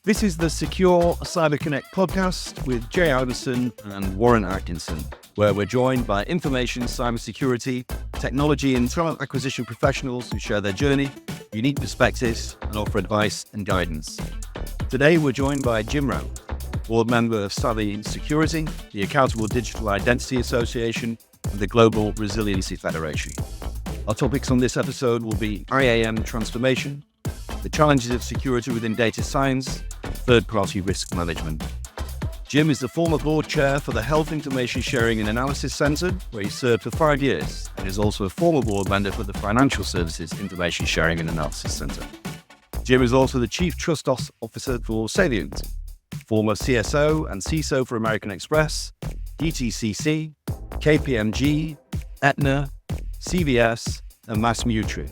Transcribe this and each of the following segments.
This is the Secure Cyber Connect podcast with Jay Adamson and Warren Atkinson, where we're joined by information, cybersecurity, technology and talent acquisition professionals who share their journey, unique perspectives, and offer advice and guidance. Today, we're joined by Jim Routh, board member of Saviynt Security, the Accountable Digital Identity Association, and the Global Resiliency Federation. Our topics on this episode will be IAM transformation, the challenges of security within data science, third-party risk management. Jim is the former board chair for the Health Information Sharing and Analysis Center, where he served for 5 years, and is also a former board member for the Financial Services Information Sharing and Analysis Center. Jim is also the Chief Trust Officer for Saviynt, former CSO and CISO for American Express, DTCC, KPMG, Aetna, CVS, and MassMutual.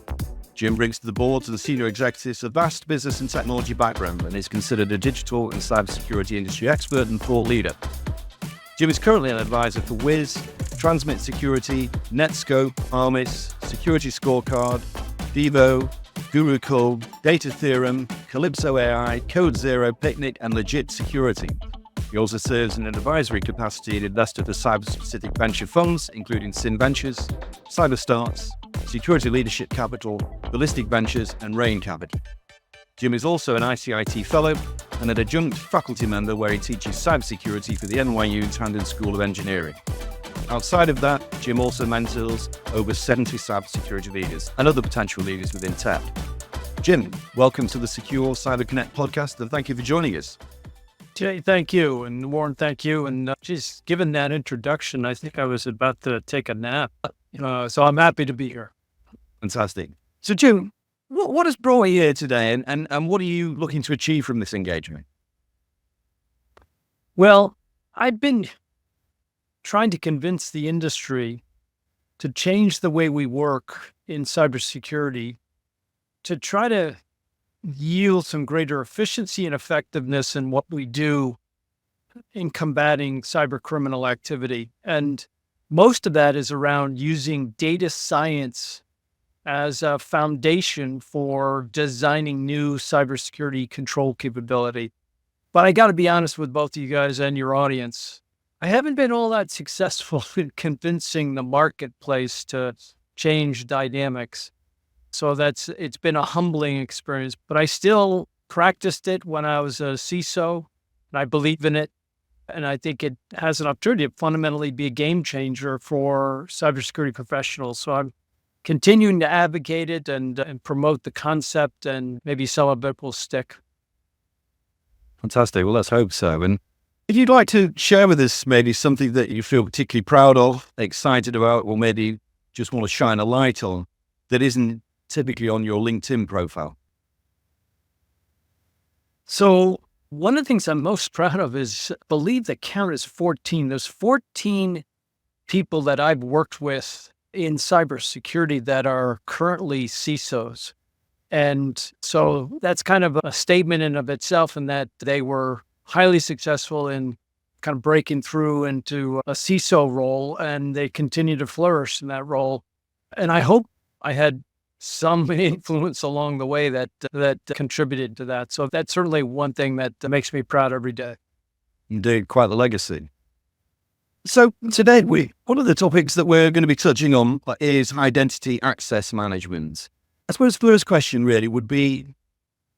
Jim brings to the board and senior executives a vast business and technology background and is considered a digital and cybersecurity industry expert and thought leader. Jim is currently an advisor for Wiz, Transmit Security, Netscope, Armis, Security Scorecard, Devo, Guru Code, Data Theorem, Calypso AI, Code Zero, Picnic, and Legit Security. He also serves in an advisory capacity and investor for cyber-specific venture funds, including Sin Ventures, CyberStarts, Security Leadership Capital, Ballistic Ventures, and Rain Capital. Jim is also an ICIT Fellow and an adjunct faculty member where he teaches cybersecurity for the NYU Tandon School of Engineering. Outside of that, Jim also mentors over 70 cybersecurity leaders and other potential leaders within tech. Jim, welcome to the Secure Cyber Connect podcast, and thank you for joining us. Jay, thank you. And Warren, thank you. And just given that introduction, I think I was about to take a nap. So I'm happy to be here. Fantastic. So Jim, what has brought you here today and what are you looking to achieve from this engagement? Well, I've been trying to convince the industry to change the way we work in cybersecurity to try to yield some greater efficiency and effectiveness in what we do in combating cyber criminal activity. And most of that is around using data science as a foundation for designing new cybersecurity control capability. But I got to be honest with both of you guys and your audience. I haven't been all that successful in convincing the marketplace to change dynamics. So it's been a humbling experience, but I still practiced it when I was a CISO, and I believe in it. And I think it has an opportunity to fundamentally be a game changer for cybersecurity professionals. So I'm continuing to advocate it and promote the concept, and maybe some of it will stick. Fantastic. Well, let's hope so. And if you'd like to share with us maybe something that you feel particularly proud of, excited about, or maybe just want to shine a light on that isn't typically on your LinkedIn profile. So one of the things I'm most proud of is, I believe the count is 14. There's 14 people that I've worked with in cybersecurity that are currently CISOs. And so that's kind of a statement in of itself, in that they were highly successful in kind of breaking through into a CISO role, and they continue to flourish in that role. And I hope I had some influence along the way that contributed to that. So that's certainly one thing that makes me proud every day. Indeed, quite the legacy. So today, one of the topics that we're going to be touching on is identity access management. I suppose the first question really would be,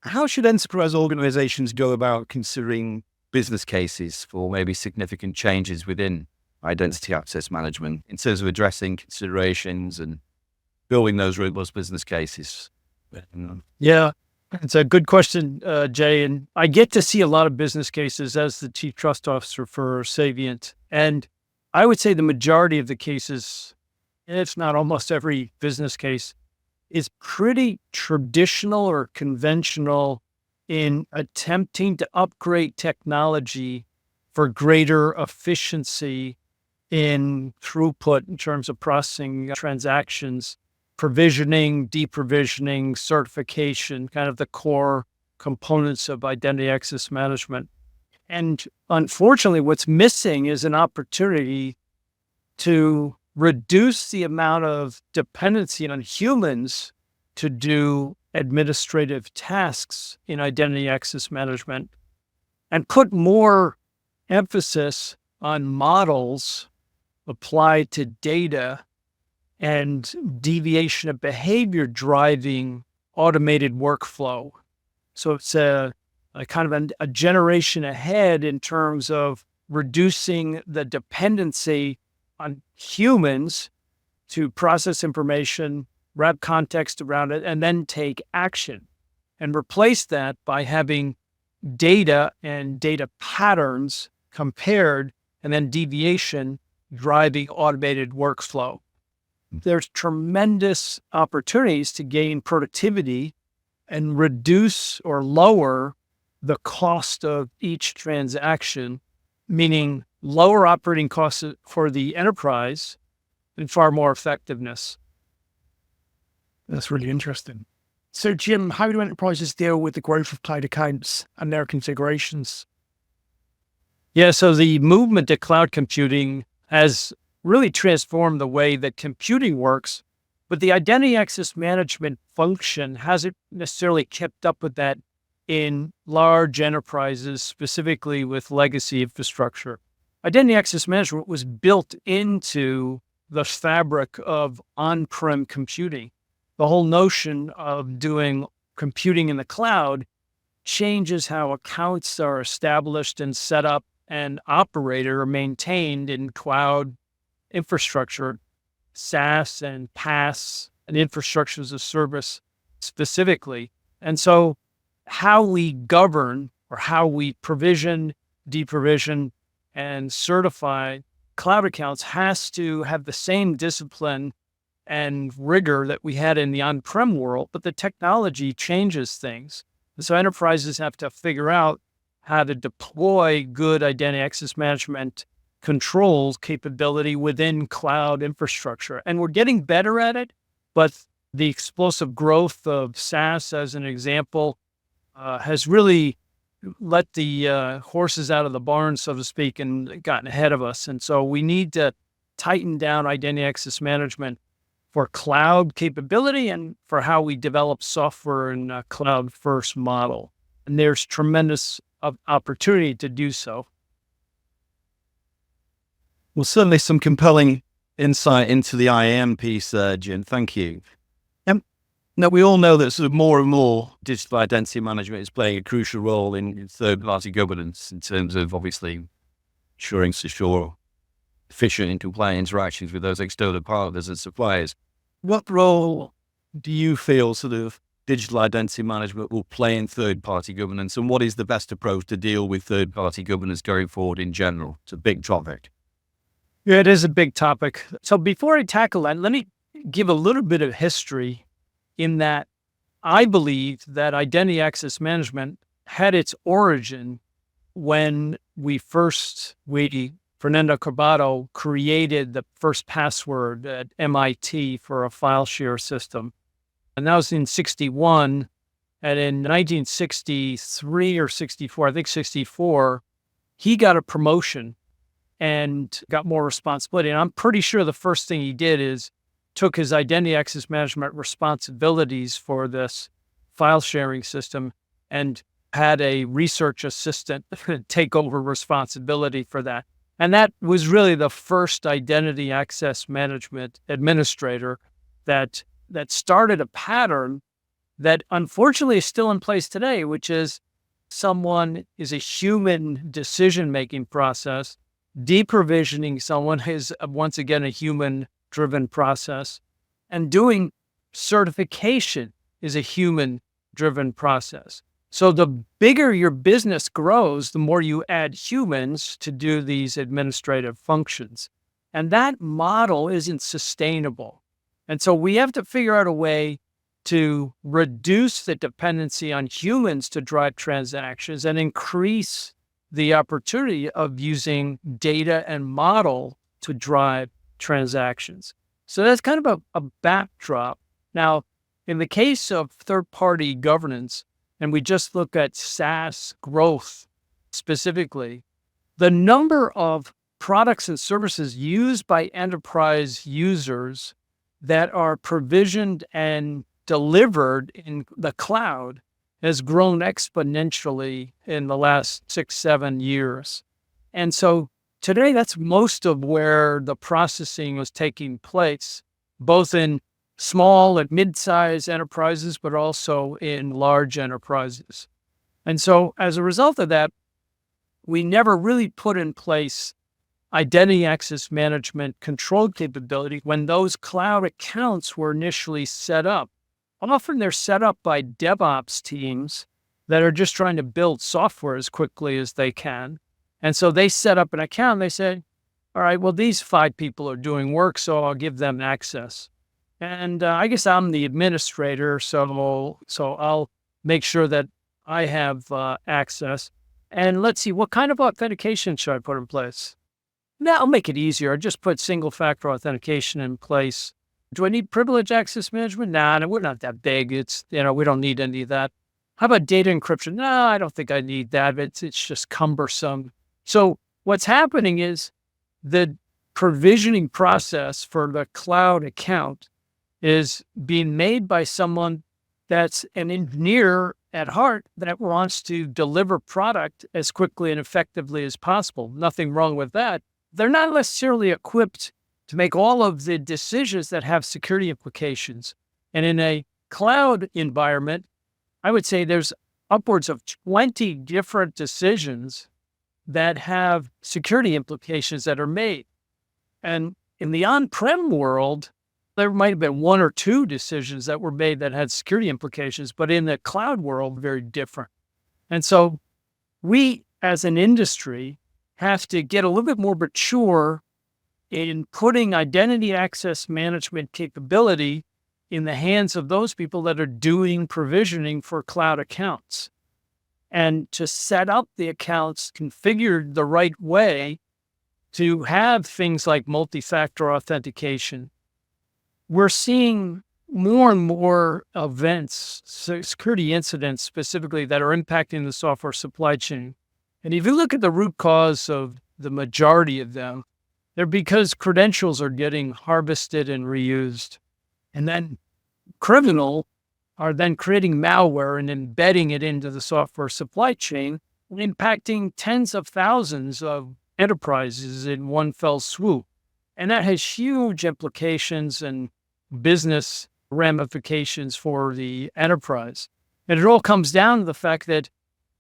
how should enterprise organizations go about considering business cases for maybe significant changes within identity access management in terms of addressing considerations and building those robust business cases? Yeah, it's a good question, Jay. And I get to see a lot of business cases as the Chief Trust Officer for Saviynt. And I would say the majority of the cases, if not almost every business case, is pretty traditional or conventional in attempting to upgrade technology for greater efficiency in throughput in terms of processing transactions, provisioning, deprovisioning, certification, kind of the core components of identity access management. And unfortunately, what's missing is an opportunity to reduce the amount of dependency on humans to do administrative tasks in identity access management. and put more emphasis on models applied to data and deviation of behavior driving automated workflow. So it's a kind of a generation ahead in terms of reducing the dependency on humans to process information, wrap context around it, and then take action, and replace that by having data and data patterns compared and then deviation driving automated workflow. There's tremendous opportunities to gain productivity and reduce or lower the cost of each transaction, meaning lower operating costs for the enterprise and far more effectiveness. That's really interesting. So, Jim, how do enterprises deal with the growth of cloud accounts and their configurations? Yeah, so the movement to cloud computing has really transformed the way that computing works, but the identity access management function hasn't necessarily kept up with that in large enterprises, specifically with legacy infrastructure. Identity access management was built into the fabric of on-prem computing. The whole notion of doing computing in the cloud changes how accounts are established and set up and operated or maintained in cloud infrastructure, SaaS and PaaS and infrastructure as a service specifically. And so how we govern or how we provision, deprovision, and certify cloud accounts has to have the same discipline and rigor that we had in the on-prem world, but the technology changes things. And so enterprises have to figure out how to deploy good identity access management controls capability within cloud infrastructure. And we're getting better at it, but the explosive growth of SaaS, as an example, has really let the horses out of the barn, so to speak, and gotten ahead of us. And so we need to tighten down identity access management for cloud capability and for how we develop software in a cloud-first model. And there's tremendous opportunity to do so. Well, certainly some compelling insight into the IAM piece, Jim. Thank you. Now, we all know that sort of more and more digital identity management is playing a crucial role in third-party governance in terms of obviously ensuring secure, efficient and compliant interactions with those external partners and suppliers. What role do you feel sort of digital identity management will play in third-party governance, and what is the best approach to deal with third-party governance going forward in general? It's a big topic. Yeah, it is a big topic. So before I tackle that, let me give a little bit of history in that I believe that identity access management had its origin when Fernando Corbato created the first password at MIT for a file share system. And that was in 61. And in 1963 or 64, I think 64, he got a promotion and got more responsibility. And I'm pretty sure the first thing he did is took his identity access management responsibilities for this file sharing system and had a research assistant take over responsibility for that. And that was really the first identity access management administrator that started a pattern that unfortunately is still in place today, which is someone is a human decision-making process. Deprovisioning someone is once again a human-driven process. And doing certification is a human-driven process. So the bigger your business grows, the more you add humans to do these administrative functions. And that model isn't sustainable. And so we have to figure out a way to reduce the dependency on humans to drive transactions and increase the opportunity of using data and model to drive transactions. So that's kind of a backdrop. Now, in the case of third-party governance, and we just look at SaaS growth specifically, the number of products and services used by enterprise users that are provisioned and delivered in the cloud has grown exponentially in the last 6, 7 years. And so today, that's most of where the processing is taking place, both in small and mid-sized enterprises, but also in large enterprises. And so as a result of that, we never really put in place identity access management control capability when those cloud accounts were initially set up. Often they're set up by DevOps teams that are just trying to build software as quickly as they can. And so they set up an account and they say, all right, well, these 5 people are doing work, so I'll give them access. And I guess I'm the administrator, so I'll make sure that I have access. And let's see, what kind of authentication should I put in place? Now, I'll make it easier. I just put single-factor authentication in place. Do I need privilege access management? Nah, we're not that big. It's, we don't need any of that. How about data encryption? No, I don't think I need that. It's just cumbersome. So what's happening is the provisioning process for the cloud account is being made by someone that's an engineer at heart that wants to deliver product as quickly and effectively as possible. Nothing wrong with that. They're not necessarily equipped to make all of the decisions that have security implications. And in a cloud environment, I would say there's upwards of 20 different decisions that have security implications that are made. And in the on-prem world, there might have been 1 or 2 decisions that were made that had security implications, but in the cloud world, very different. And so we, as an industry, have to get a little bit more mature in putting identity access management capability in the hands of those people that are doing provisioning for cloud accounts, and to set up the accounts configured the right way to have things like multi-factor authentication. We're seeing more and more events, security incidents specifically, that are impacting the software supply chain. And if you look at the root cause of the majority of them, they're because credentials are getting harvested and reused. And then criminals are then creating malware and embedding it into the software supply chain, impacting tens of thousands of enterprises in one fell swoop. And that has huge implications and business ramifications for the enterprise. And it all comes down to the fact that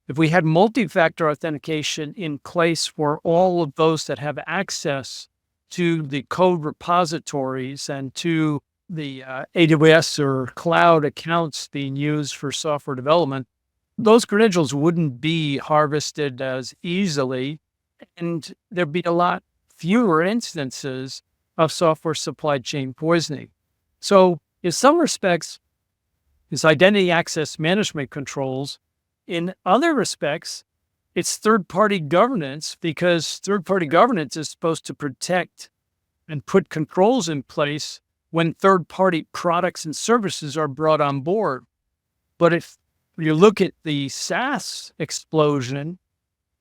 if we had multi-factor authentication in place for all of those that have access to the code repositories and to the AWS or cloud accounts being used for software development, those credentials wouldn't be harvested as easily, and there'd be a lot fewer instances of software supply chain poisoning. So in some respects, it's identity access management controls. In other respects, it's third-party governance, because third-party governance is supposed to protect and put controls in place when third-party products and services are brought on board. But if you look at the SaaS explosion,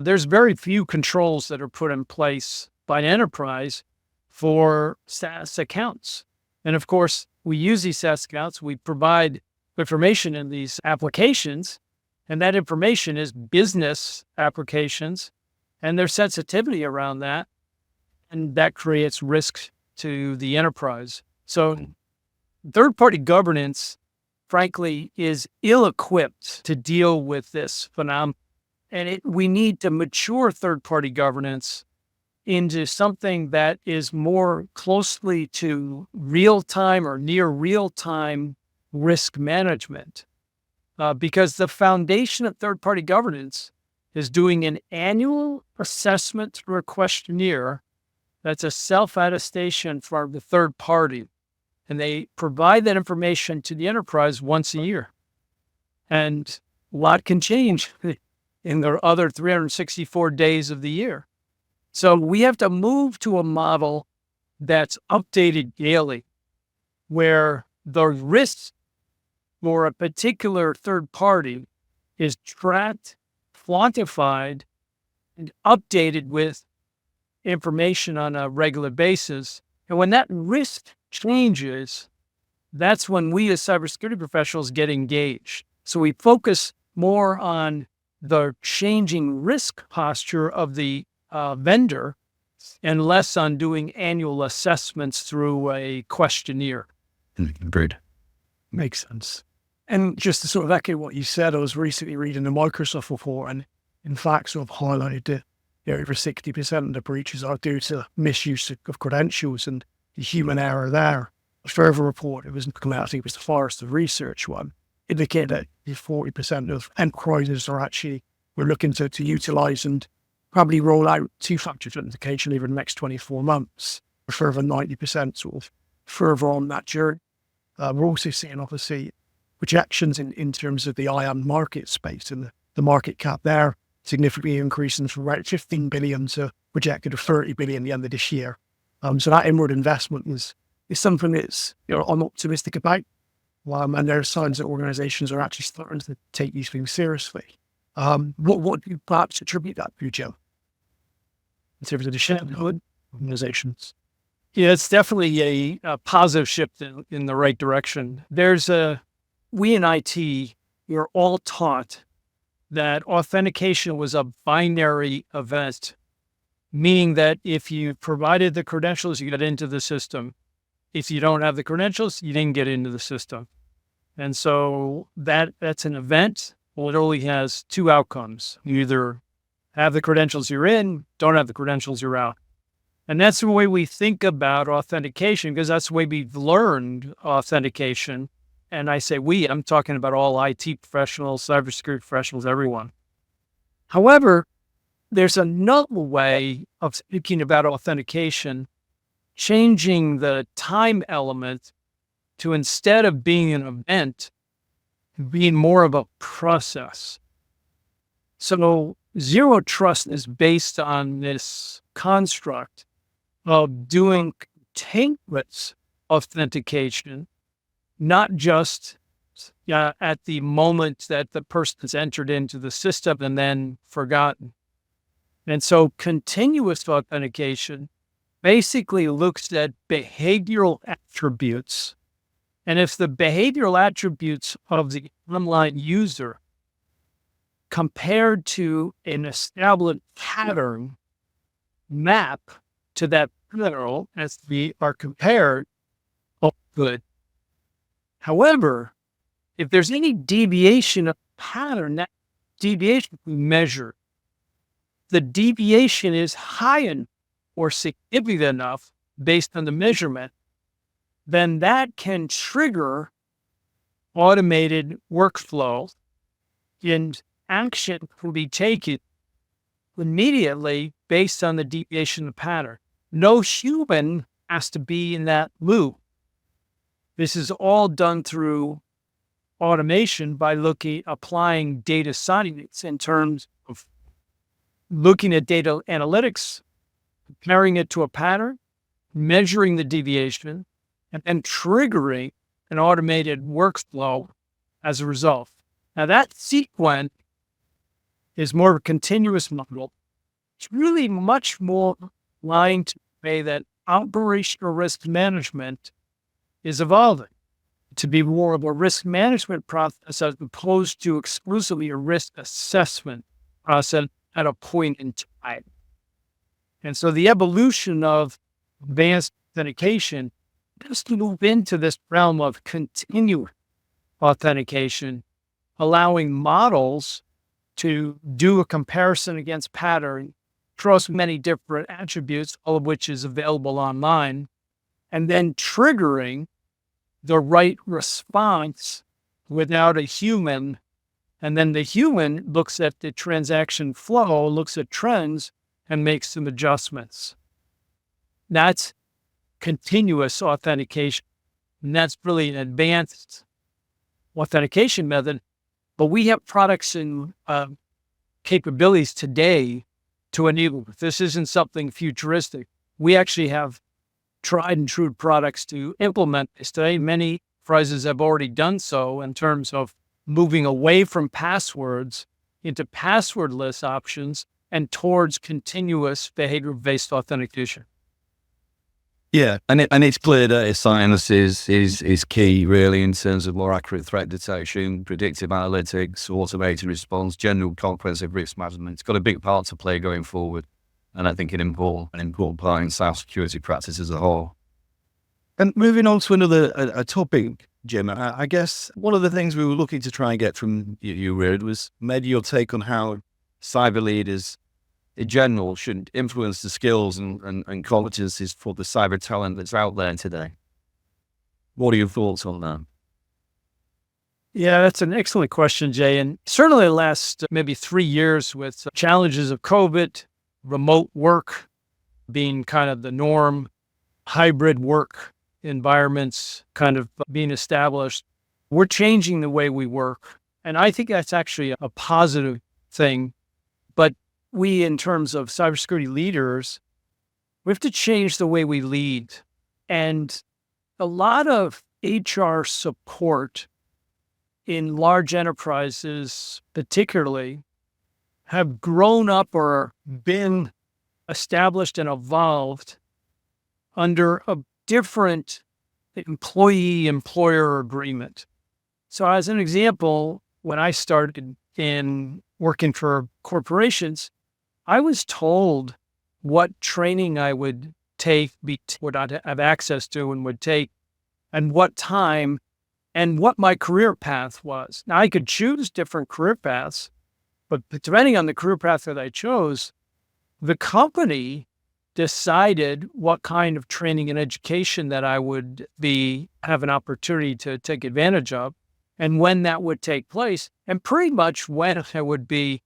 there's very few controls that are put in place by an enterprise for SaaS accounts. And of course, we use these SaaS accounts, we provide information in these applications, and that information is business applications and their sensitivity around that. And that creates risk to the enterprise. So third-party governance, frankly, is ill-equipped to deal with this phenomenon. And we need to mature third-party governance into something that is more closely to real-time or near real-time risk management. Because the foundation of third-party governance is doing an annual assessment through a questionnaire that's a self-attestation for the third party. And they provide that information to the enterprise once a year. And a lot can change in the other 364 days of the year. So we have to move to a model that's updated daily, where the risks for a particular third party is tracked, quantified, and updated with information on a regular basis. And when that risk changes, that's when we as cybersecurity professionals get engaged. So we focus more on the changing risk posture of the vendor and less on doing annual assessments through a questionnaire. Agreed. Makes sense. And just to sort of echo what you said, I was recently reading the Microsoft report, and in fact sort of highlighted that over 60% of the breaches are due to misuse of credentials and the human error there. A further report, it was come out, I think it was the Forrester Research one, indicated that 40% of enterprises are actually, we're looking to utilize and probably roll out two-factor authentication over the next 24 months, a further 90% sort of further on that journey. We're also seeing, obviously, projections in terms of the IAM market space and the market cap there significantly increasing from about 15 billion to projected of 30 billion at the end of this year. So that inward investment is something that's I'm optimistic about. And there are signs that organizations are actually starting to take these things seriously. What do you perhaps attribute that to, Jim? In terms of the shareholder organizations? Yeah, it's definitely a positive shift in the right direction. We in IT, we're all taught that authentication was a binary event, meaning that if you provided the credentials, you got into the system. If you don't have the credentials, you didn't get into the system. And so that's an event. Literally has two outcomes. You either have the credentials, you're in, don't have the credentials, you're out. And that's the way we think about authentication, because that's the way we've learned authentication. And I say we, I'm talking about all IT professionals, cybersecurity professionals, everyone. However, there's another way of thinking about authentication, changing the time element to, instead of being an event, being more of a process. So zero trust is based on this construct of doing continuous authentication, not just at the moment that the person has entered into the system and then forgotten. And so continuous authentication basically looks at behavioral attributes. And if the behavioral attributes of the online user compared to an established pattern map to that pattern as we are compared, all good. However, if there's any deviation of pattern, that deviation we measure, the deviation is high enough or significant enough based on the measurement, then that can trigger automated workflow, and action can be taken immediately based on the deviation of pattern. No human has to be in that loop. This is all done through automation by applying data science in terms of looking at data analytics, comparing it to a pattern, measuring the deviation, and then triggering an automated workflow as a result. Now that sequence is more of a continuous model. It's really much more aligned to the way that operational risk management is evolving to be more of a risk management process as opposed to exclusively a risk assessment process at a point in time. And so the evolution of advanced authentication has to move into this realm of continuous authentication, allowing models to do a comparison against pattern across many different attributes, all of which is available online, and then triggering the right response without a human. And then the human looks at the transaction flow, looks at trends, and makes some adjustments. That's continuous authentication. And that's really an advanced authentication method. But we have products and capabilities today to enable it. This isn't something futuristic. We actually have tried and true products to implement this today. Many enterprises have already done so in terms of moving away from passwords into passwordless options and towards continuous behavior-based authentication. Yeah, and it's clear data science is key really in terms of more accurate threat detection, predictive analytics, automated response, general comprehensive risk management. It's got a big part to play going forward, and I think an important part in cybersecurity practice as a whole. And moving on to another a topic, Jim, I guess one of the things we were looking to try and get from you Reard, was maybe your take on how cyber leaders in general should influence the skills and competencies for the cyber talent that's out there today. What are your thoughts on that? Yeah, that's an excellent question, Jay. And certainly the last maybe 3 years with challenges of COVID, remote work being kind of the norm, hybrid work environments kind of being established, we're changing the way we work. And I think that's actually a positive thing. But we, in terms of cybersecurity leaders, we have to change the way we lead. And a lot of HR support in large enterprises, particularly, have grown up or been established and evolved under a different employee-employer agreement. So as an example, when I started in working for corporations, I was told what training I would take, would I have access to and would take, and what time, and what my career path was. Now, I could choose different career paths, but depending on the career path that I chose, the company decided what kind of training and education that I would have an opportunity to take advantage of, and when that would take place, and pretty much when I would be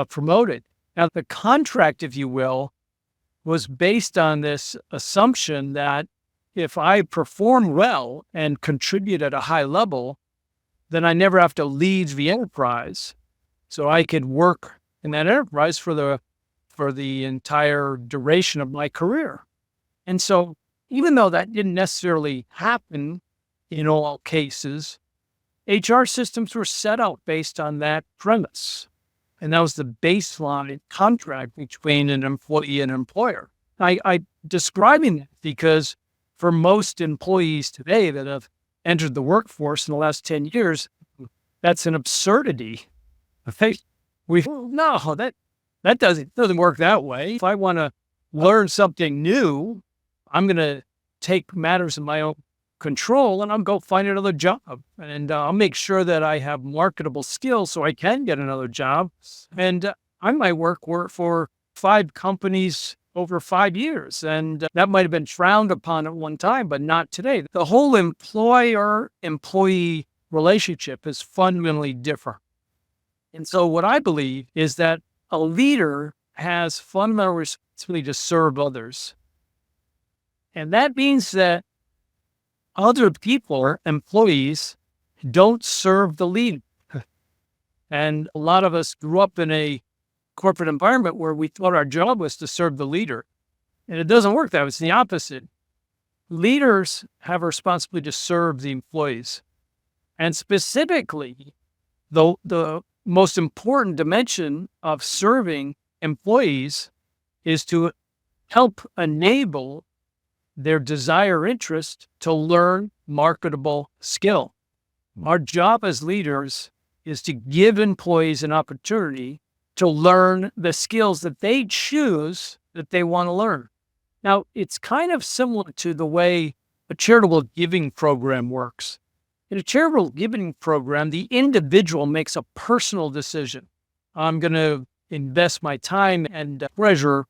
promoted. Now, the contract, if you will, was based on this assumption that if I perform well and contribute at a high level, then I never have to leave the enterprise. So I could work in that enterprise for the entire duration of my career. And so even though that didn't necessarily happen in all cases, HR systems were set out based on that premise. And that was the baseline contract between an employee and employer. I'm describing that because for most employees today that have entered the workforce in the last 10 years, that's an absurdity. That doesn't work that way. If I want to learn something new, I'm going to take matters in my own control and I'll go find another job. And I'll make sure that I have marketable skills so I can get another job. And I might work for 5 companies over 5 years. And that might have been frowned upon at one time, but not today. The whole employer-employee relationship is fundamentally different. And so what I believe is that a leader has fundamental responsibility to serve others. And that means that other people, or employees, don't serve the leader. And a lot of us grew up in a corporate environment where we thought our job was to serve the leader. And it doesn't work that way. It's the opposite. Leaders have a responsibility to serve the employees. And specifically, the most important dimension of serving employees is to help enable their desire interest to learn marketable skill. Our job as leaders is to give employees an opportunity to learn the skills that they choose that they want to learn. Now, it's kind of similar to the way a charitable giving program works. In a charitable giving program, the individual makes a personal decision. I'm going to invest my time and treasure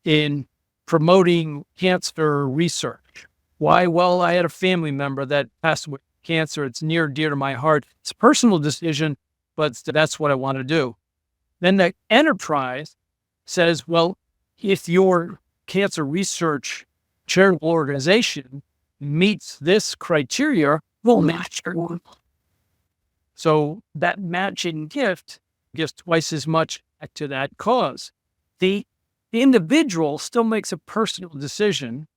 in promoting cancer research. Why? Well, I had a family member that passed with cancer. It's near and dear to my heart. It's a personal decision, but that's what I want to do. Then the enterprise says, well, if your cancer research charitable organization meets this criteria, we'll match your. So that matching gift gives twice as much to that cause. The individual still makes a personal decision,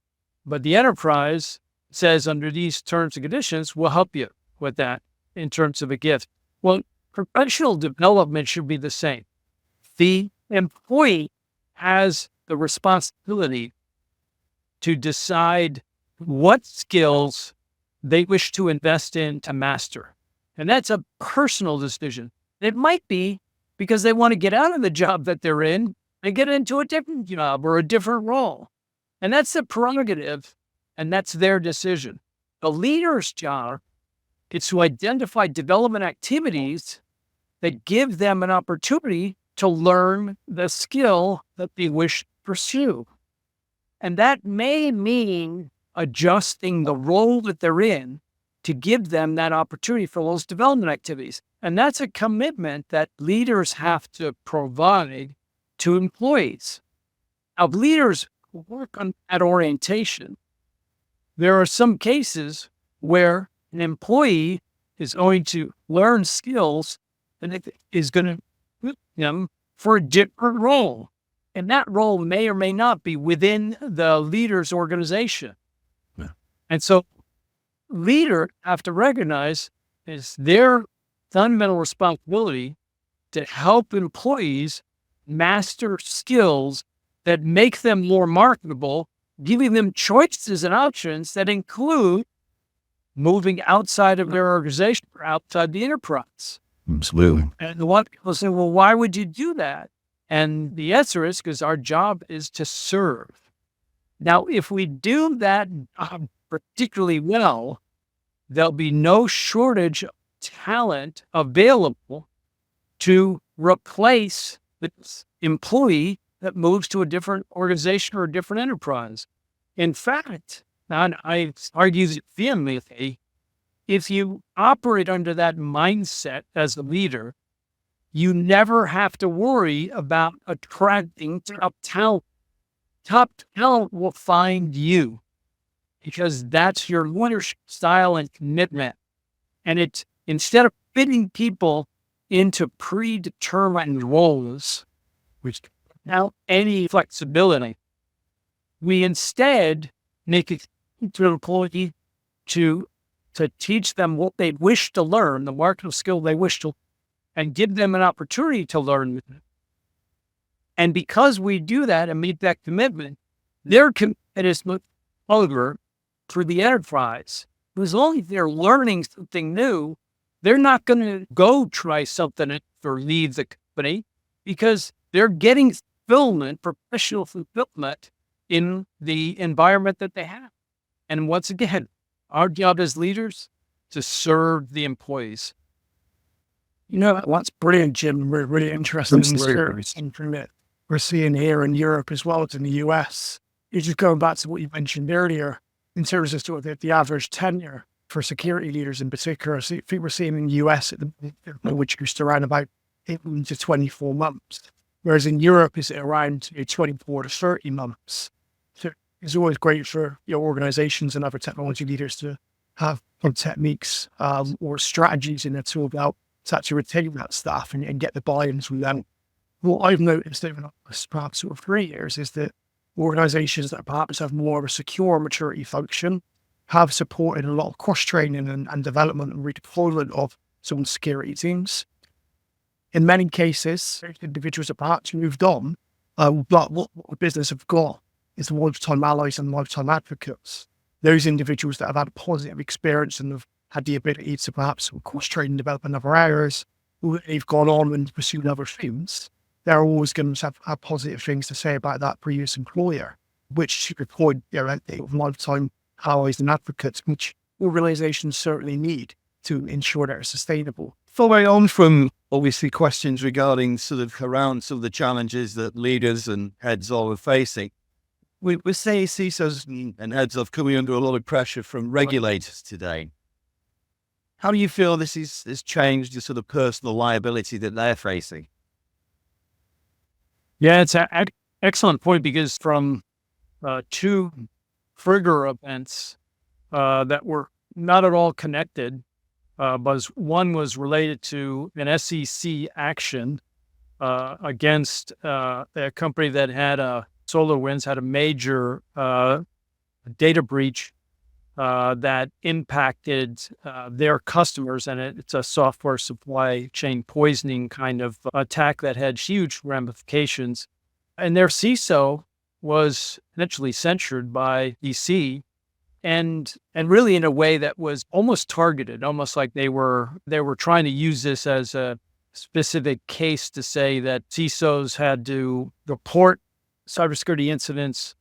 but the enterprise says under these terms and conditions, we'll help you with that in terms of a gift. Well, professional development should be the same. The employee has the responsibility to decide what skills they wish to invest in to master. And that's a personal decision. It might be because they want to get out of the job that they're in and get into a different job or a different role. And that's the prerogative, and that's their decision. The leader's job is to identify development activities that give them an opportunity to learn the skill that they wish to pursue. And that may mean adjusting the role that they're in to give them that opportunity for those development activities. And that's a commitment that leaders have to provide to employees. Now, if leaders work on that orientation, there are some cases where an employee is going to learn skills that is going to equip them for a different role. And that role may or may not be within the leader's organization. Yeah. And so leaders have to recognize it's their fundamental responsibility to help employees master skills that make them more marketable, giving them choices and options that include moving outside of their organization or outside the enterprise. Absolutely. And a lot of people say, well, why would you do that? And the answer is because our job is to serve. Now, if we do that particularly well, there'll be no shortage of talent available to replace the employee that moves to a different organization or a different enterprise. In fact, and I argue vehemently, if you operate under that mindset as a leader, you never have to worry about attracting top talent. Top talent will find you because that's your leadership style and commitment. And it's instead of fitting people into predetermined roles, which without any flexibility, we instead make it to an employee to teach them what they wish to learn, the market skill they wish to, and give them an opportunity to learn. And because we do that and meet that commitment, their commitment is much longer for the enterprise. As long as they're learning something new, they're not going to go try something or leave the company because they're getting fulfillment, professional fulfillment in the environment that they have. And once again, our job as leaders to serve the employees. You know, what's brilliant, Jim, we're really interested in something that we're seeing here in Europe as well as in the US. You're just going back to what you mentioned earlier in terms of sort of the average tenure for security leaders in particular. I think we're seeing in the US, which used to around about 18 to 24 months, whereas in Europe it's around 24 to 30 months. So it's always great for your organizations and other technology leaders to have some techniques or strategies in their toolbelt to actually retain that staff and get the buy-ins from them. What I've noticed over the last perhaps sort of 3 years is that organizations that perhaps have more of a secure maturity function have supported a lot of cross-training and development and redeployment of some security teams. In many cases, individuals have perhaps moved on, but what the business have got is lifetime allies and lifetime advocates. Those individuals that have had a positive experience and have had the ability to perhaps cross-train and develop in other areas, they've gone on and pursued other things. They're always going to have positive things to say about that previous employer, which deployed lifetime allies and advocates, which organizations certainly need to ensure they're sustainable. Following on from obviously questions regarding around some of the challenges that leaders and heads are facing, we say CISOs and heads are coming under a lot of pressure from regulators today. How do you feel this has changed the sort of personal liability that they're facing? Yeah, it's an excellent point because from two trigger events that were not at all connected, but one was related to an SEC action against a company that had SolarWinds had a major data breach that impacted their customers, and it's a software supply chain poisoning kind of attack that had huge ramifications. And their CISO was eventually censured by DC and really in a way that was almost targeted, almost like they were trying to use this as a specific case to say that CISOs had to report cybersecurity incidents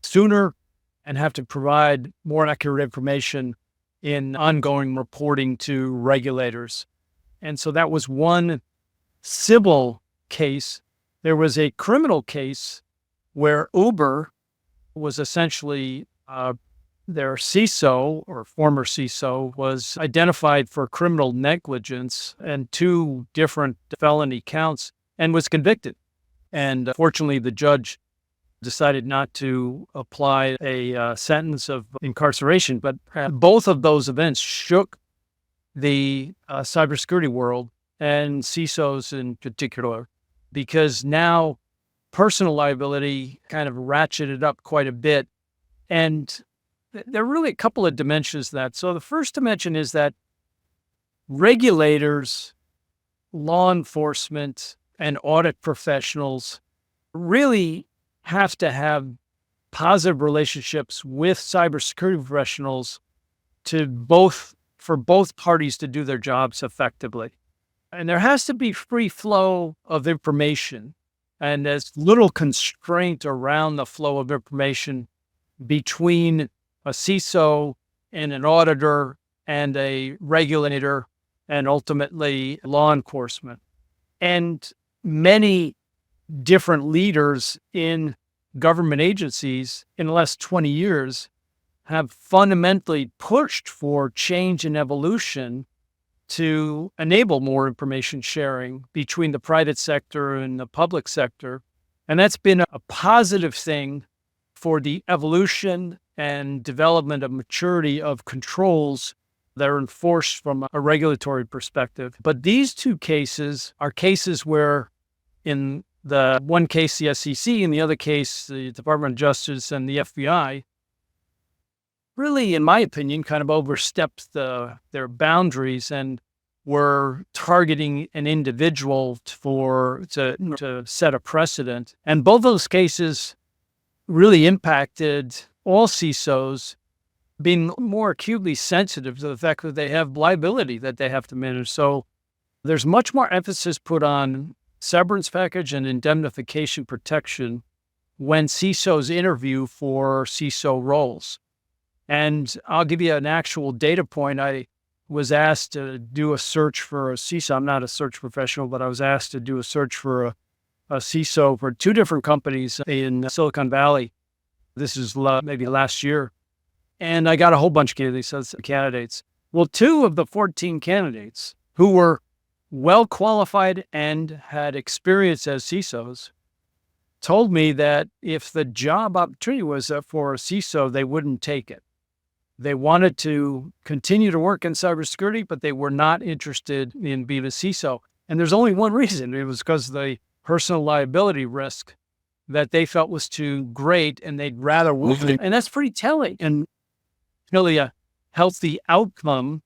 sooner and have to provide more accurate information in ongoing reporting to regulators. And so that was one civil case. There was a criminal case where Uber was essentially their CISO or former CISO was identified for criminal negligence and 2 different felony counts and was convicted. And fortunately, the judge decided not to apply a sentence of incarceration. But both of those events shook the cybersecurity world and CISOs in particular, because now personal liability kind of ratcheted up quite a bit. And there are really a couple of dimensions to that. So the first dimension is that regulators, law enforcement, and audit professionals really have to have positive relationships with cybersecurity professionals for both parties to do their jobs effectively. And there has to be free flow of information and as little constraint around the flow of information between a CISO and an auditor and a regulator and ultimately law enforcement. And many different leaders in government agencies in the last 20 years have fundamentally pushed for change and evolution to enable more information sharing between the private sector and the public sector. And that's been a positive thing for the evolution and development of maturity of controls that are enforced from a regulatory perspective. But these 2 cases are cases where in the one case, the SEC, in the other case, the Department of Justice and the FBI, really, in my opinion, kind of overstepped their boundaries and were targeting an individual to set a precedent. And both those cases really impacted all CISOs being more acutely sensitive to the fact that they have liability that they have to manage. So there's much more emphasis put on severance package and indemnification protection when CISOs interview for CISO roles. And I'll give you an actual data point. I was asked to do a search for a CISO. I'm not a search professional, but I was asked to do a search for a CISO for 2 different companies in Silicon Valley. This is maybe last year. And I got a whole bunch of candidates. Well, 2 of the 14 candidates who were well qualified and had experience as CISOs told me that if the job opportunity was for a CISO, they wouldn't take it. They wanted to continue to work in cybersecurity, but they were not interested in being a CISO. And there's only one reason. It was because of the personal liability risk that they felt was too great and they'd rather work. And that's pretty telling and really a healthy outcome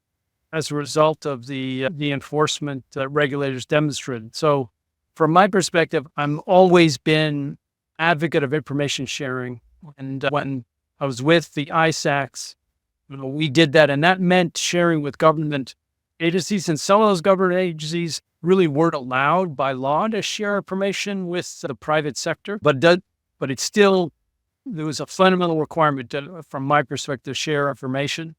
as a result of the enforcement that regulators demonstrated. So from my perspective, I've always been advocate of information sharing. And when I was with the ISACs, we did that. And that meant sharing with government agencies. And some of those government agencies really weren't allowed by law to share information with the private sector. But it's still, there was a fundamental requirement from my perspective, to share information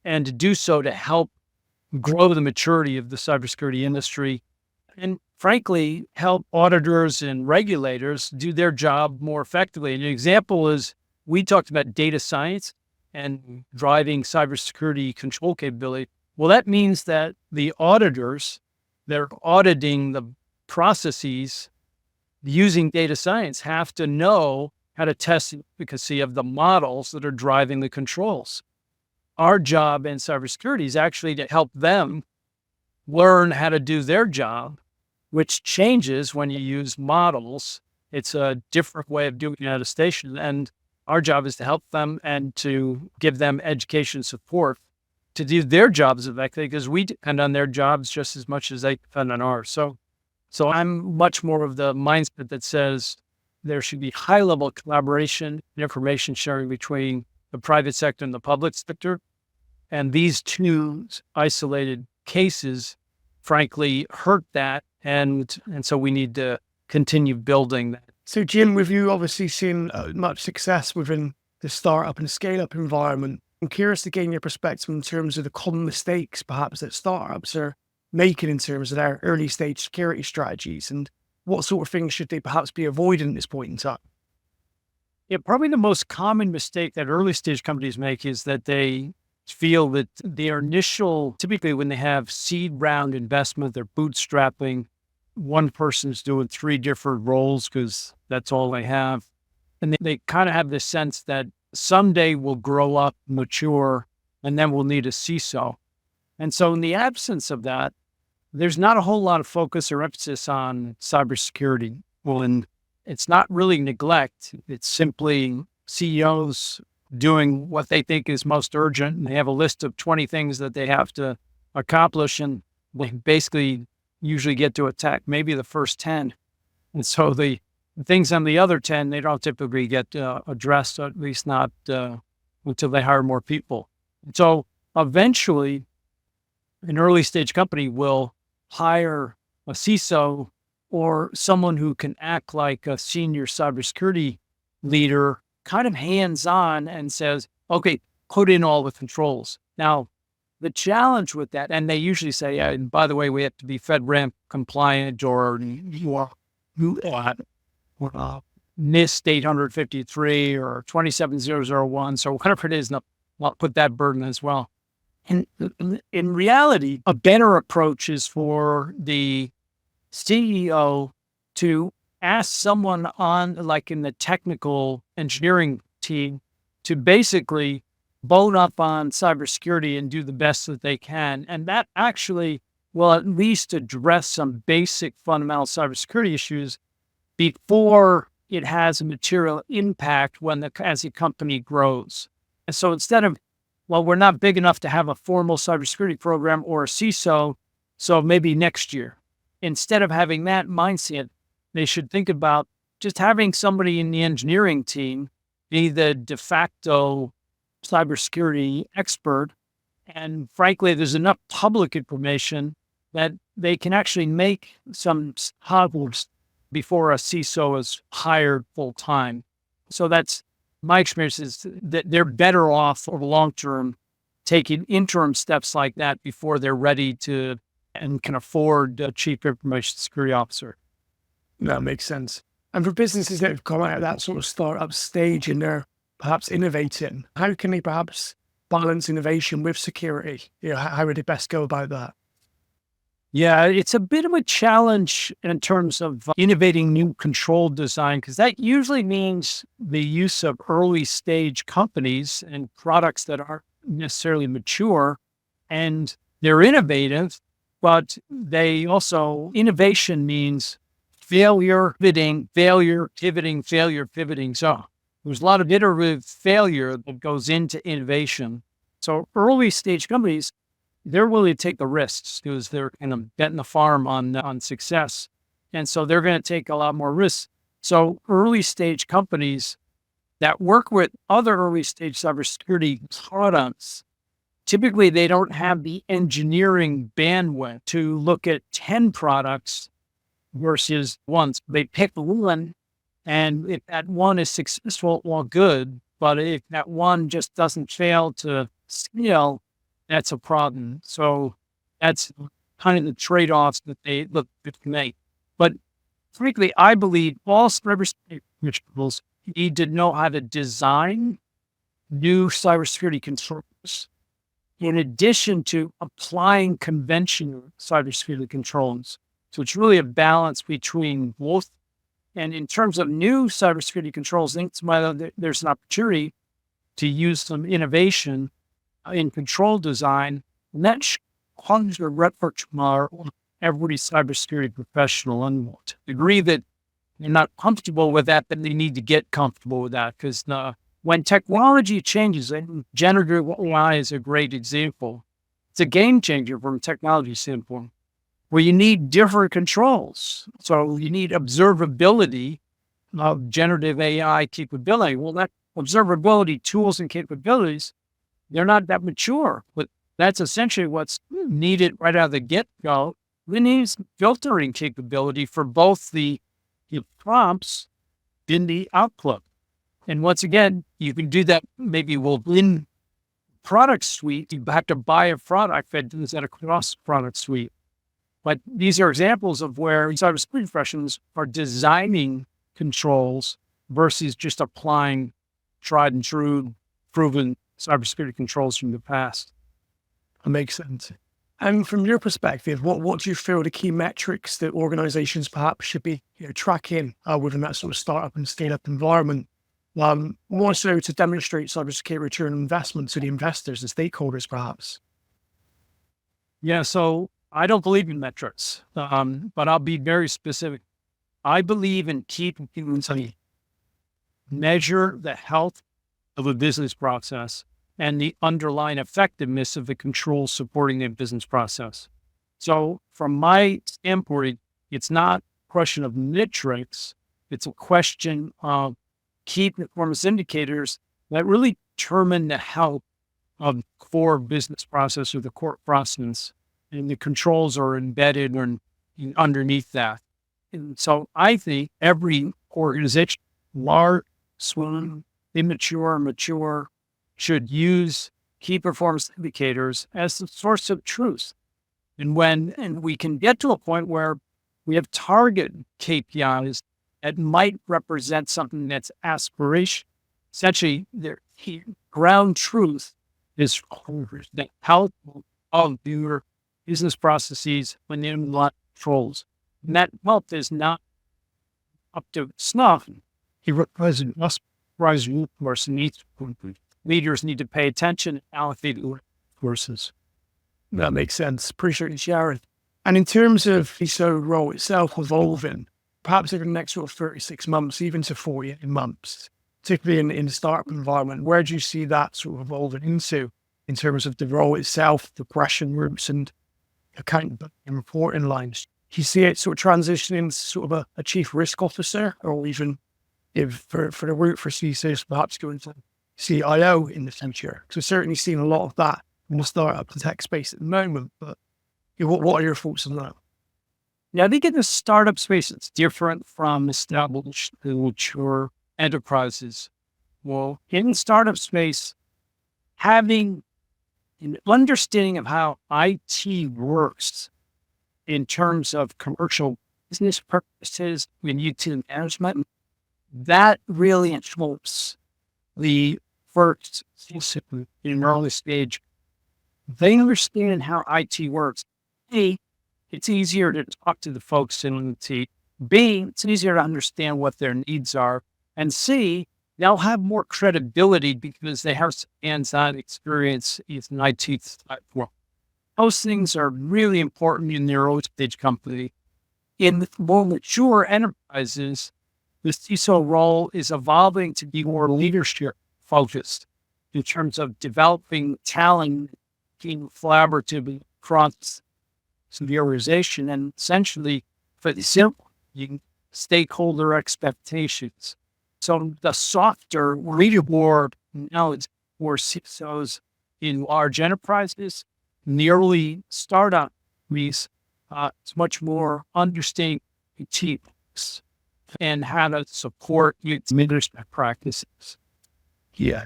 and to do so to help grow the maturity of the cybersecurity industry and frankly, help auditors and regulators do their job more effectively. And an example is we talked about data science and driving cybersecurity control capability. Well, that means that the auditors, they're auditing the processes using data science, have to know how to test the efficacy of the models that are driving the controls. Our job in cybersecurity is actually to help them learn how to do their job, which changes when you use models. It's a different way of doing attestation. And our job is to help them and to give them education support to do their jobs effectively, because we depend on their jobs just as much as they depend on ours. So I'm much more of the mindset that says there should be high-level collaboration and information sharing between the private sector and the public sector. And these two isolated cases, frankly, hurt that. And so we need to continue building that. So, Jim, with you obviously seen much success within the startup and scale-up environment, I'm curious to gain your perspective in terms of the common mistakes perhaps that startups are making in terms of their early stage security strategies, and what sort of things should they perhaps be avoiding at this point in time? Yeah, probably the most common mistake that early stage companies make is that they feel that their initial, typically when they have seed round investment, they're bootstrapping, one person's doing 3 different roles because that's all they have. And they kind of have this sense that someday we'll grow up, mature, and then we'll need a CISO. And so in the absence of that, there's not a whole lot of focus or emphasis on cybersecurity. Well, and it's not really neglect. It's simply CEOs doing what they think is most urgent. And they have a list of 20 things that they have to accomplish, and they basically usually get to attack maybe the first 10. And so the things on the other 10, they don't typically get addressed, at least not until they hire more people. And so eventually, an early stage company will hire a CISO or someone who can act like a senior cybersecurity leader, kind of hands-on, and says, okay, put in all the controls. Now, the challenge with that, and they usually say, yeah, and by the way, we have to be FedRAMP compliant or NIST 853 or 27001. So whatever it is, I'll put that burden as well. And in reality, a better approach is for the CEO to ask someone on, like in the technical engineering team, to basically bone up on cybersecurity and do the best that they can. And that actually will at least address some basic fundamental cybersecurity issues before it has a material impact as the company grows. And so instead of, well, we're not big enough to have a formal cybersecurity program or a CISO, so maybe next year. Instead of having that mindset, they should think about just having somebody in the engineering team be the de facto cybersecurity expert. And frankly, there's enough public information that they can actually make some hobbles before a CISO is hired full time. So that's my experience, is that they're better off over long term taking interim steps like that before they're ready to and can afford a chief information security officer. That makes sense. And for businesses that have come out of that sort of startup stage and they're perhaps innovating, how can they perhaps balance innovation with security? How would they best go about that? Yeah, it's a bit of a challenge in terms of innovating new control design, because that usually means the use of early stage companies and products that aren't necessarily mature, and they're innovative, but innovation means failure, pivoting. So there's a lot of iterative failure that goes into innovation. So early stage companies, they're willing to take the risks because they're kind of betting the farm on success. And so they're going to take a lot more risks. So early stage companies that work with other early stage cybersecurity products, typically they don't have the engineering bandwidth to look at 10 products versus one. They pick one, and if that one is successful, well, good. But if that one just doesn't fail to scale, that's a problem. So that's kind of the trade-offs that they look to make. But frankly, I believe all cybersecurity professionals need to know how to design new cybersecurity controls in addition to applying conventional cybersecurity controls. So it's really a balance between both. And in terms of new cybersecurity controls, I think there's an opportunity to use some innovation in control design, and that comes to repertoire of every cybersecurity professional. And to the degree that they're not comfortable with that, then they need to get comfortable with that. Because when technology changes, and generative AI is a great example, it's a game changer from a technology standpoint, where you need different controls. So you need observability of generative AI capability. Well, that observability tools and capabilities, they're not that mature. But that's essentially what's needed right out of the get-go. We need filtering capability for both the prompts in the output. And once again, you can do that maybe within product suite. You have to buy a product that does that across product suite. But these are examples of where cybersecurity professionals are designing controls versus just applying tried and true, proven cybersecurity controls from the past. That makes sense. And from your perspective, what do you feel the key metrics that organizations perhaps should be tracking within that sort of startup and scale-up environment? More so to demonstrate cybersecurity return on investment to the investors and stakeholders, perhaps. Yeah, so I don't believe in metrics, but I'll be very specific. I believe in keeping humans measure the health of a business process and the underlying effectiveness of the controls supporting the business process. So from my standpoint, it's not a question of metrics. It's a question of key performance indicators that really determine the health of core business process or the core process, and the controls are embedded or underneath that. And so I think every organization, large, small, immature, mature, should use key performance indicators as the source of truth. And we can get to a point where we have target KPIs that might represent something that's aspiration. Essentially, the ground truth is the health of your business processes when they're in controls. And that health is not up to snuff. Leaders need to pay attention and allocate resources. That makes sense. Appreciate you sharing. And in terms of the CISO role itself evolving, perhaps over the next sort of 36 months, even to 48 months, particularly in the startup environment, where do you see that sort of evolving into in terms of the role itself, the question groups and accountability and reporting lines? Do you see it sort of transitioning to sort of a chief risk officer, or even if for the route for CISOs, perhaps going to CIO in the future? Because we've certainly seen a lot of that in the startup tech space at the moment, but what are your thoughts on that? Now, I think in the startup space, it's different from established mature enterprises. Well, in the startup space, having an understanding of how IT works in terms of commercial business purposes and utility management, that really helps the first in early stage. They understand how IT works. A, it's easier to talk to the folks in the team. B, it's easier to understand what their needs are. And C, they'll have more credibility because they have hands-on experience in an IT platform. Those things are really important in their early stage company. In more mature enterprises, the CISO role is evolving to be more leadership focused in terms of developing talent, being collaborative across the organization, and essentially for the simple stakeholder expectations. So the softer leaderboard now is for CISOs in large enterprises. In the early startup, it's much more understanding teams and how to support its management practices. Yeah.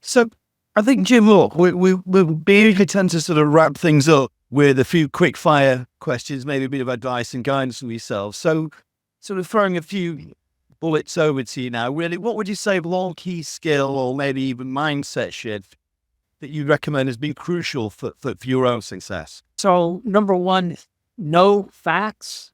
So I think, Jim, look, we'll basically tend to sort of wrap things up with a few quick fire questions, maybe a bit of advice and guidance from yourselves. So sort of throwing a few bullets over to you now, really, what would you say one key skill or maybe even mindset shift that you recommend has been crucial for your own success? So number one, know facts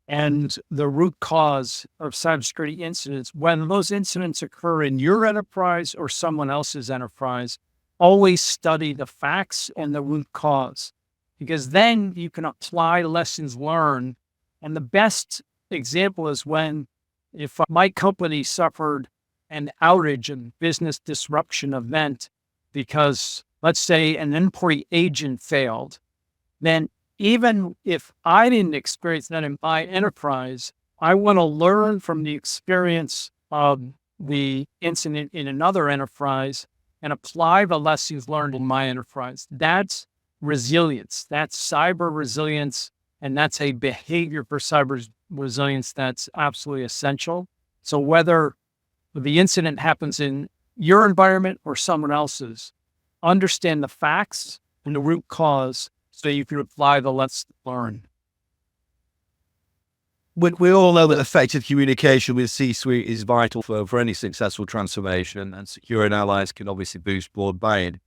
and the root cause of cybersecurity incidents. When those incidents occur in your enterprise or someone else's enterprise, always study the facts and the root cause, because then you can apply lessons learned. And the best example is if my company suffered an outage and business disruption event because, let's say, an endpoint agent failed, then even if I didn't experience that in my enterprise, I want to learn from the experience of the incident in another enterprise and apply the lessons learned in my enterprise. That's resilience. That's cyber resilience. And that's a behavior for cyber resilience that's absolutely essential. So whether the incident happens in your environment or someone else's, understand the facts and the root cause so you can apply the lessons learned. We all know that effective communication with C-suite is vital for any successful transformation, and securing allies can obviously boost board buy-in.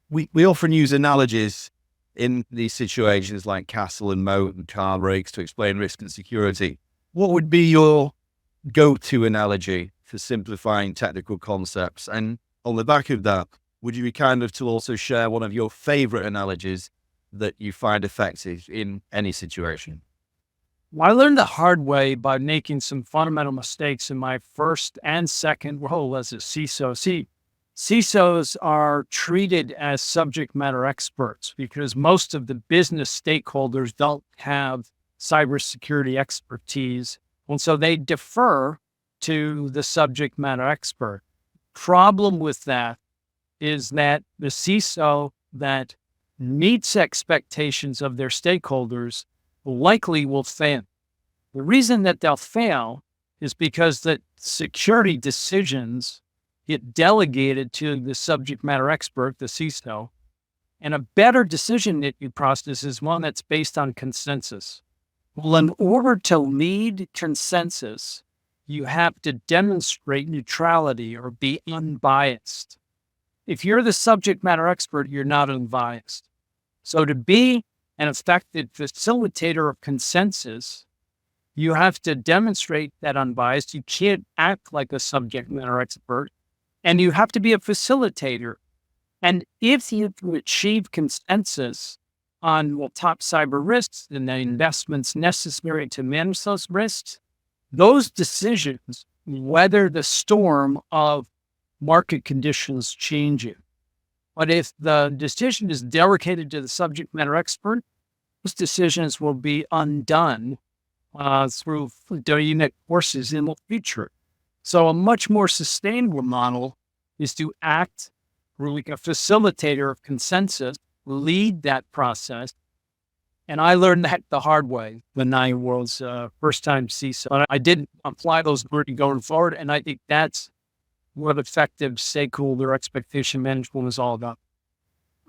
We often use analogies in these situations like castle and moat and car brakes to explain risk and security. What would be your go-to analogy for simplifying technical concepts? And on the back of that, would you be kind of to also share one of your favorite analogies that you find effective in any situation? I learned the hard way by making some fundamental mistakes in my first and second role as a CISO. CISOs are treated as subject matter experts because most of the business stakeholders don't have cybersecurity expertise. And so they defer to the subject matter expert. Problem with that is that the CISO that meets expectations of their stakeholders likely will fail. The reason that they'll fail is because the security decisions get delegated to the subject matter expert, the CISO, and a better decision-making process is one that's based on consensus. Well, in order to lead consensus, you have to demonstrate neutrality or be unbiased. If you're the subject matter expert, you're not unbiased. So to be an effective facilitator of consensus, you have to demonstrate that unbiased. You can't act like a subject matter expert, and you have to be a facilitator. And if you achieve consensus on the top cyber risks and the investments necessary to manage those risks, those decisions weather the storm of market conditions changing. But if the decision is delegated to the subject matter expert, those decisions will be undone through dynamic forces in the future. So a much more sustainable model is to act like a facilitator of consensus, lead that process. And I learned that the hard way when I was first-time CISO. And I didn't apply those words going forward, and I think that's what effective stakeholder expectation management is all about.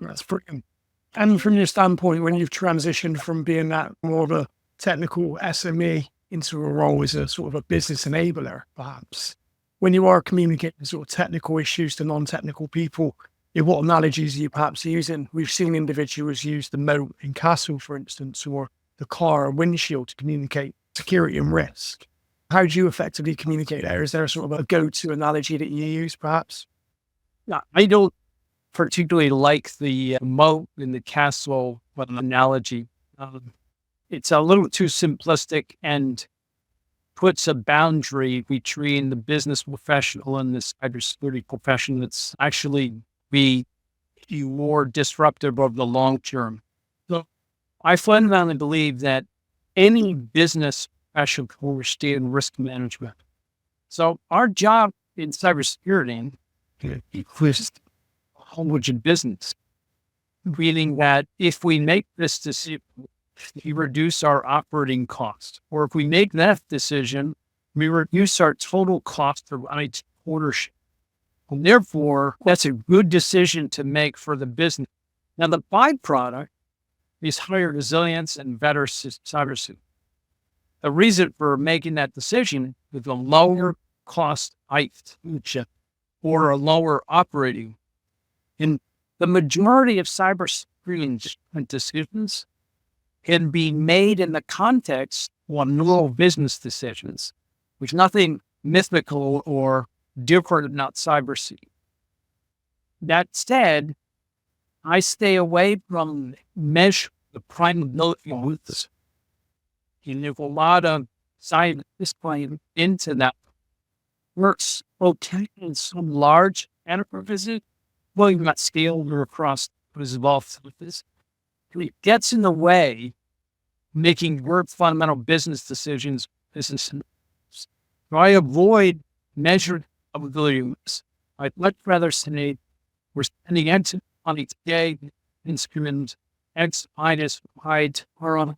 That's brilliant. And from your standpoint, when you've transitioned from being that more of a technical SME into a role as a sort of a business enabler, perhaps, when you are communicating sort of technical issues to non-technical people, what analogies are you perhaps using? We've seen individuals use the moat in castle, for instance, or the car windshield to communicate security and risk. How do you effectively communicate there? Is there a sort of a go-to analogy that you use, perhaps? Yeah, I don't particularly like the moat in the castle analogy. It's a little too simplistic and puts a boundary between the business professional and the cybersecurity profession that's actually be more disruptive over the long term. So I fundamentally believe that any business professional will understand risk management. So our job in cybersecurity is language in business, meaning that if we make this decision, we reduce our operating cost, or if we make that decision, we reduce our total cost of IT ownership. And therefore, that's a good decision to make for the business. Now, the byproduct is higher resilience and better cybersecurity. The reason for making that decision is a lower cost IT or a lower operating. And the majority of cybersecurity decisions can be made in the context of normal business decisions, which nothing mythical or different not cybersecurity. That said, I stay away from mesh the probability of this. And there's a lot of scientists playing into that. Works okay in some large enterprises, well, you've got scale across who's involved with this. It gets in the way making fundamental business decisions. So I avoid measured probabilities. I'd much rather say we're spending X money today, instrument X minus Y tomorrow.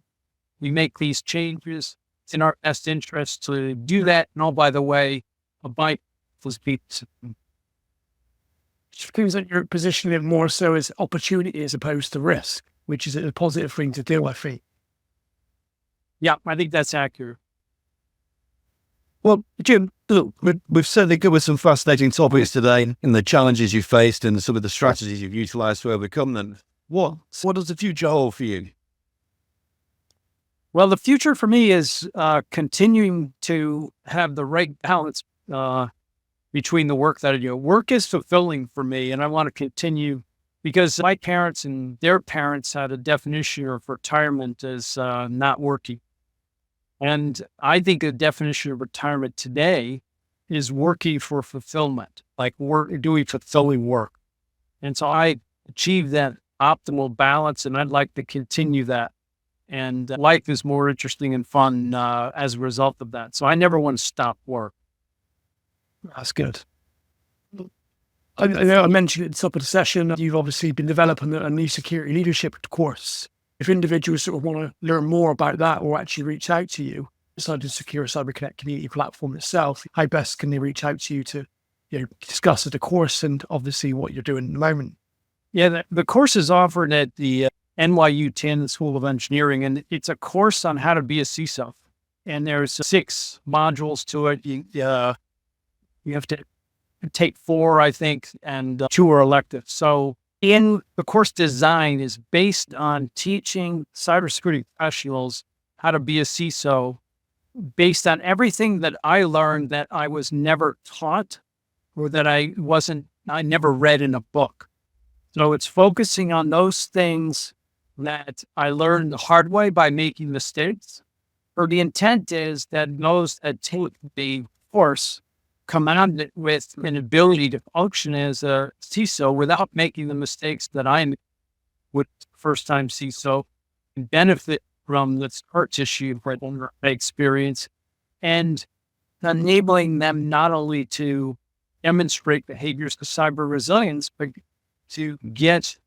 We make these changes. It's in our best interest to do that. And oh, by the way, a bike was beat. Which means that you're positioning it more so as opportunity as opposed to risk, which is a positive thing to do, I think. Yeah, I think that's accurate. Well, Jim, look, we've certainly covered some fascinating topics today and the challenges you faced and some of the strategies you've utilized to overcome them. What does the future hold for you? Well, the future for me is continuing to have the right balance between the work that I do. Work is fulfilling for me, and I want to continue because my parents and their parents had a definition of retirement as not working. And I think the definition of retirement today is working for fulfillment, like doing fulfilling work. And so I achieved that optimal balance, and I'd like to continue that. And life is more interesting and fun as a result of that. So I never want to stop work. That's good. I know I mentioned at the top of the session, you've obviously been developing a new security leadership course. If individuals sort of want to learn more about that or actually reach out to you, inside the Secure CyberConnect community platform itself, how best can they reach out to you to discuss the course and obviously what you're doing at the moment? Yeah, the course is offered at the NYU Tandon School of Engineering, and it's a course on how to be a CISO. And there's 6 modules to it. You have to take 4, I think, and 2 are elective. So in the course design is based on teaching cybersecurity professionals how to be a CISO based on everything that I learned that I was never taught or that I never read in a book. So it's focusing on those things that I learned the hard way by making mistakes. Or the intent is that those that take the course come out with an ability to function as a CISO without making the mistakes that I would first-time CISO and benefit from the scar tissue from my experience and enabling them not only to demonstrate behaviors of cyber resilience, but to get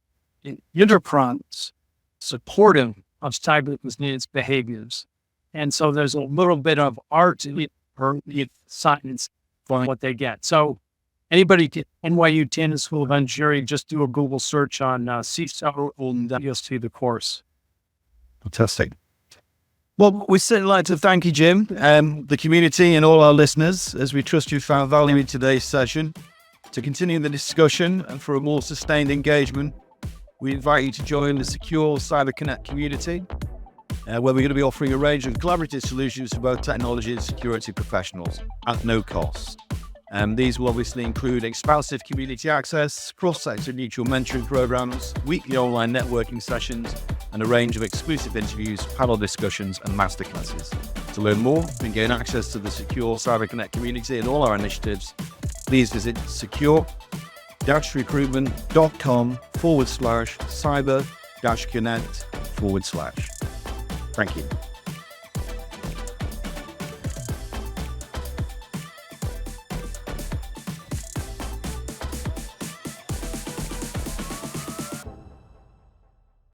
an enterprise supportive of cyber resilience behaviors. And so there's a little bit of art in it, or science for what they get. So anybody can, NYU Tandon School of Engineering, just do a Google search on CISO and you'll see the course. Fantastic. Well, we'd certainly like to thank you, Jim, the community and all our listeners, as we trust you found value in today's session. To continue the discussion and for a more sustained engagement, we invite you to join the Secure CyberConnect community, where we're going to be offering a range of collaborative solutions for both technology and security professionals at no cost. These will obviously include expansive community access, cross-sector mutual mentoring programs, weekly online networking sessions, and a range of exclusive interviews, panel discussions, and masterclasses. To learn more and gain access to the Secure CyberConnect community and all our initiatives, please visit secure-recruitment.com/cyber-connect/. Thank you.